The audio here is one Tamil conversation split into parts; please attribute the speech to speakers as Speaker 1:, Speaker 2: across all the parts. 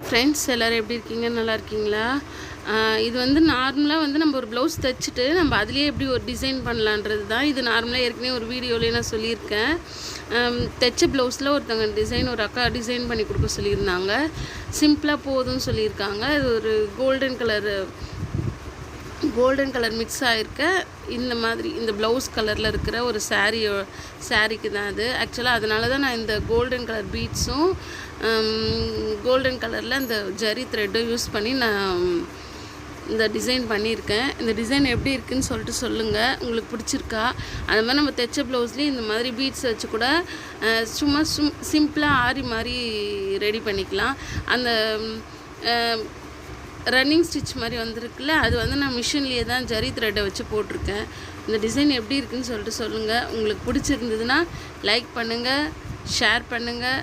Speaker 1: ஃப்ரெண்ட்ஸ் எல்லோரும் எப்படி இருக்கீங்க? நல்லா இருக்கீங்களா? இது வந்து நார்மலாக வந்து நம்ம ஒரு ப்ளவுஸ் தைச்சிட்டு நம்ம அதுலேயே எப்படி ஒரு டிசைன் பண்ணலான்றது தான். இது நார்மலாக ஏற்கனவே ஒரு வீடியோலேயே நான் சொல்லியிருக்கேன். தைச்ச ப்ளவுஸில் ஒருத்தவங்க டிசைன் ஒரு அக்கா டிசைன் பண்ணி கொடுக்க சொல்லியிருந்தாங்க. சிம்பிளாக போதும்னு சொல்லியிருக்காங்க. இது ஒரு கோல்டன் கலர் மிக்ஸ் ஆகிருக்க இந்த மாதிரி இந்த ப்ளவுஸ் கலரில் இருக்கிற ஒரு சாரீக்கு தான் அது. ஆக்சுவலாக அதனால தான் நான் இந்த கோல்டன் கலர் பீட்ஸும் கோல்டன் கலரில் இந்த ஜரி த்ரெட்டும் யூஸ் பண்ணி நான் இந்த டிசைன் பண்ணியிருக்கேன். இந்த டிசைன் எப்படி இருக்குதுன்னு சொல்லிட்டு சொல்லுங்கள், உங்களுக்கு பிடிச்சிருக்கா? அது மாதிரி நம்ம தைச்ச ப்ளவுஸ்லேயும் இந்த மாதிரி பீட்ஸ் வச்சு கூட சும்மா சிம்பிளாக ஆரி மாதிரி ரெடி பண்ணிக்கலாம். அந்த ரன்னிங் ஸ்டிச் மாதிரி வந்திருக்குல்ல, அது வந்து நான் மிஷின்லேயே தான் ஜரி த்ரெட்டை வச்சு போட்டிருக்கேன். இந்த டிசைன் எப்படி இருக்குதுன்னு சொல்லிட்டு சொல்லுங்கள். உங்களுக்கு பிடிச்சிருந்ததுன்னா லைக் பண்ணுங்கள், ஷேர் பண்ணுங்கள்,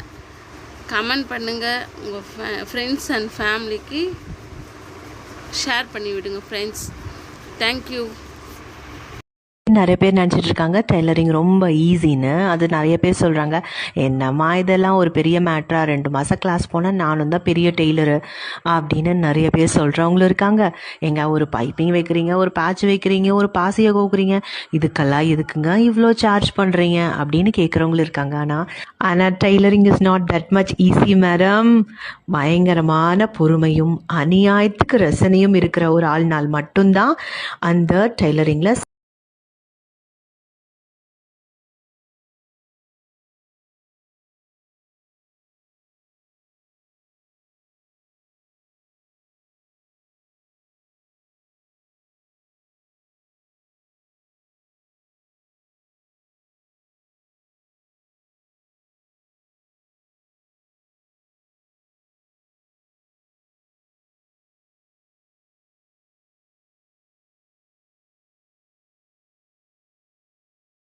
Speaker 1: கமெண்ட் பண்ணுங்கள். உங்கள் ஃப்ரெண்ட்ஸ் அண்ட் ஃபேமிலிக்கு ஷேர் பண்ணி விடுங்க ஃப்ரெண்ட்ஸ். தேங்க்யூ.
Speaker 2: நிறைய பேர் நினச்சிட்டு இருக்காங்க டெய்லரிங் ரொம்ப ஈஸின்னு. அது நிறைய பேர் சொல்கிறாங்க, என்னம்மா இதெல்லாம் ஒரு பெரிய மேட்ரா, 2 மாதம் கிளாஸ் போனால் நானும் தான் பெரிய டெய்லரு அப்படின்னு நிறைய பேர் சொல்கிறவங்களும் இருக்காங்க. எங்க ஒரு பைப்பிங் வைக்கிறீங்க, ஒரு பேட்ச் வைக்கிறீங்க, ஒரு பாசியை கோக்குறீங்க, இதுக்கெல்லாம் எதுக்குங்க இவ்வளோ சார்ஜ் பண்ணுறீங்க அப்படின்னு கேட்குறவங்களும் இருக்காங்க. ஆனால் tailoring is not that much easy madam. பயங்கரமான பொறுமையும் அநியாயத்துக்கு ரசனையும் இருக்கிற ஒரு ஆள்னால் மட்டும்தான் அந்த டெய்லரிங்கில்